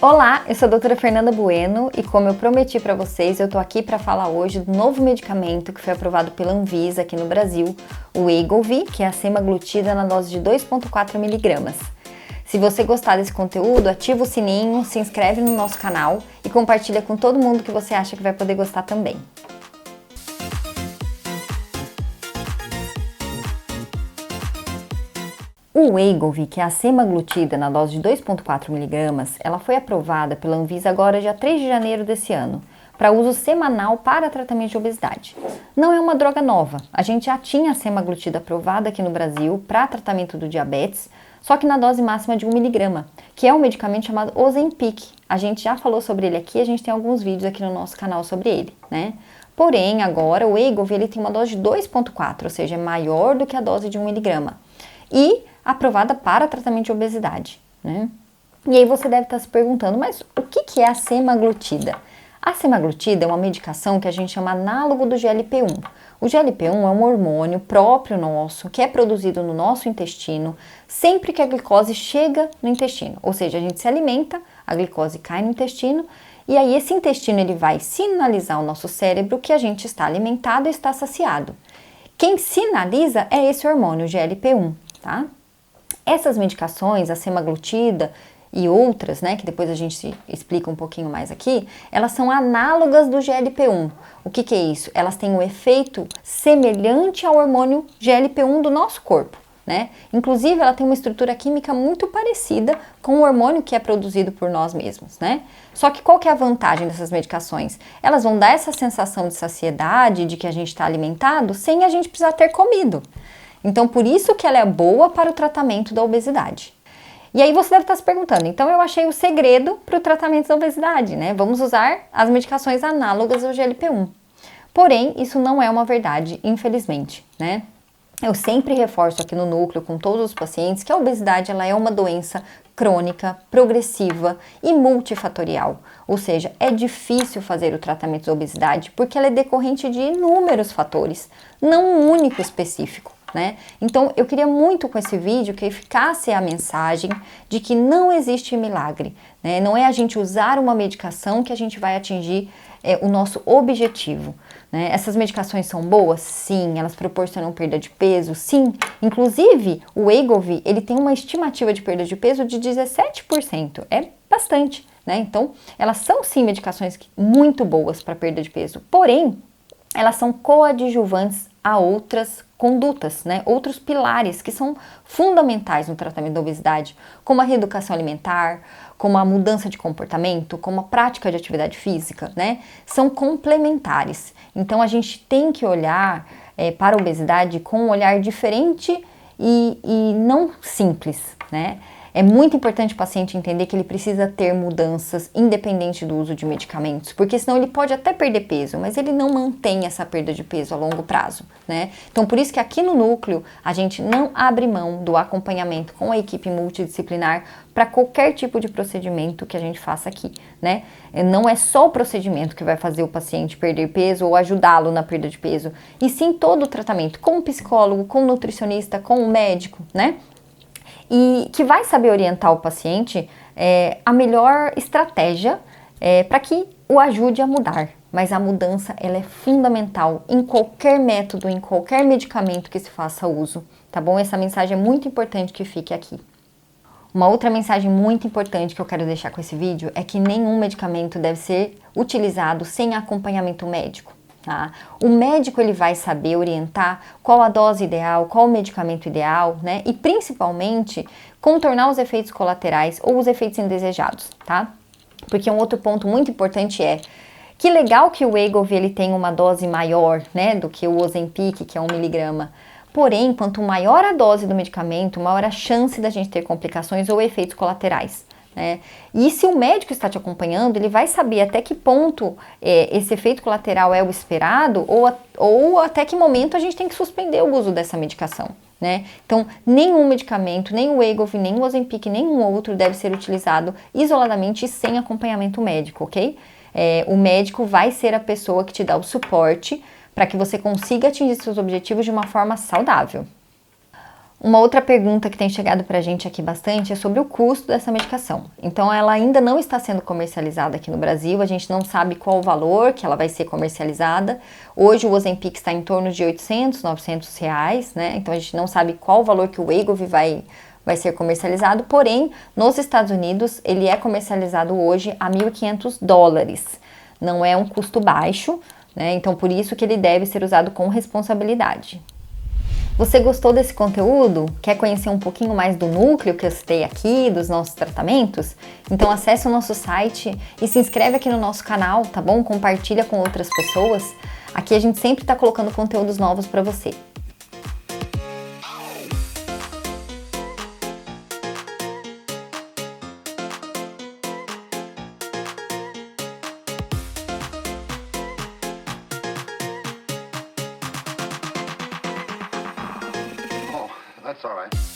Olá, eu sou a doutora Fernanda Bueno e como eu prometi para vocês, eu tô aqui para falar hoje do novo medicamento que foi aprovado pela Anvisa aqui no Brasil, o Wegovy, que é a semaglutida na dose de 2,4 mg. Se você gostar desse conteúdo, ativa o sininho, se inscreve no nosso canal e compartilha com todo mundo que você acha que vai poder gostar também. O Wegovy, que é a semaglutida na dose de 2,4 mg, ela foi aprovada pela Anvisa agora dia 3 de janeiro desse ano, para uso semanal para tratamento de obesidade. Não é uma droga nova, a gente já tinha a semaglutida aprovada aqui no Brasil para tratamento do diabetes, só que na dose máxima de 1 mg, que é um medicamento chamado Ozempic. A gente já falou sobre ele aqui, a gente tem alguns vídeos aqui no nosso canal sobre ele, né? Porém, agora o Wegovy ele tem uma dose de 2,4, ou seja, é maior do que a dose de 1 mg. E aprovada para tratamento de obesidade, né? E aí você deve estar se perguntando, mas o que é a semaglutida? A semaglutida é uma medicação que a gente chama análogo do GLP-1. O GLP-1 é um hormônio próprio nosso, que é produzido no nosso intestino sempre que a glicose chega no intestino. Ou seja, a gente se alimenta, a glicose cai no intestino, e aí esse intestino ele vai sinalizar ao nosso cérebro que a gente está alimentado e está saciado. Quem sinaliza é esse hormônio, o GLP-1, tá? Essas medicações, a semaglutida e outras, né, que depois a gente explica um pouquinho mais aqui, elas são análogas do GLP-1. O que é isso? Elas têm um efeito semelhante ao hormônio GLP-1 do nosso corpo, né? Inclusive, ela tem uma estrutura química muito parecida com o hormônio que é produzido por nós mesmos, né? Só que qual que é a vantagem dessas medicações? Elas vão dar essa sensação de saciedade, de que a gente está alimentado, sem a gente precisar ter comido. Então, por isso que ela é boa para o tratamento da obesidade. E aí você deve estar se perguntando, então eu achei o segredo para o tratamento da obesidade, né? Vamos usar as medicações análogas ao GLP-1. Porém, isso não é uma verdade, infelizmente, né? Eu sempre reforço aqui no núcleo com todos os pacientes que a obesidade ela é uma doença crônica, progressiva e multifatorial. Ou seja, é difícil fazer o tratamento da obesidade porque ela é decorrente de inúmeros fatores, não um único específico. Né? Então, eu queria muito com esse vídeo que ficasse a mensagem de que não existe milagre, né? Não é a gente usar uma medicação que a gente vai atingir o nosso objetivo, né? Essas medicações são boas? Sim. Elas proporcionam perda de peso? Sim. Inclusive, o Wegovy, ele tem uma estimativa de perda de peso de 17%. É bastante, né? Então, elas são sim medicações muito boas para perda de peso, porém, elas são coadjuvantes a outras condutas, né? Outros pilares que são fundamentais no tratamento da obesidade, como a reeducação alimentar, como a mudança de comportamento, como a prática de atividade física, né? São complementares. Então a gente tem que olhar para a obesidade com um olhar diferente e não simples, né? É muito importante o paciente entender que ele precisa ter mudanças independente do uso de medicamentos, porque senão ele pode até perder peso, mas ele não mantém essa perda de peso a longo prazo, né? Então, por isso que aqui no núcleo, a gente não abre mão do acompanhamento com a equipe multidisciplinar para qualquer tipo de procedimento que a gente faça aqui, né? Não é só o procedimento que vai fazer o paciente perder peso ou ajudá-lo na perda de peso, e sim todo o tratamento com o psicólogo, com o nutricionista, com o médico, né? E que vai saber orientar o paciente a melhor estratégia para que o ajude a mudar. Mas a mudança ela é fundamental em qualquer método, em qualquer medicamento que se faça uso, tá bom? Essa mensagem é muito importante que fique aqui. Uma outra mensagem muito importante que eu quero deixar com esse vídeo é que nenhum medicamento deve ser utilizado sem acompanhamento médico. Tá? O médico ele vai saber orientar qual a dose ideal, qual o medicamento ideal, né? E principalmente contornar os efeitos colaterais ou os efeitos indesejados, tá? Porque um outro ponto muito importante é que legal que o Wegovy ele tem uma dose maior, né, do que o Ozempic, que é 1 mg. Porém, quanto maior a dose do medicamento, maior a chance da gente ter complicações ou efeitos colaterais. Né? E se o médico está te acompanhando, ele vai saber até que ponto esse efeito colateral é o esperado ou até que momento a gente tem que suspender o uso dessa medicação. Né? Então, nenhum medicamento, nem o Wegovy, nem o Ozempic, nenhum outro deve ser utilizado isoladamente e sem acompanhamento médico, ok? O médico vai ser a pessoa que te dá o suporte para que você consiga atingir seus objetivos de uma forma saudável. Uma outra pergunta que tem chegado pra gente aqui bastante é sobre o custo dessa medicação. Então, ela ainda não está sendo comercializada aqui no Brasil, a gente não sabe qual o valor que ela vai ser comercializada. Hoje o Ozempic está em torno de 800, 900 reais, né? Então a gente não sabe qual o valor que o Wegovy vai ser comercializado, porém, nos Estados Unidos ele é comercializado hoje a 1.500 dólares. Não é um custo baixo, né? Então por isso que ele deve ser usado com responsabilidade. Você gostou desse conteúdo? Quer conhecer um pouquinho mais do núcleo que eu citei aqui, dos nossos tratamentos? Então acesse o nosso site e se inscreve aqui no nosso canal, tá bom? Compartilha com outras pessoas. Aqui a gente sempre está colocando conteúdos novos para você. That's all right.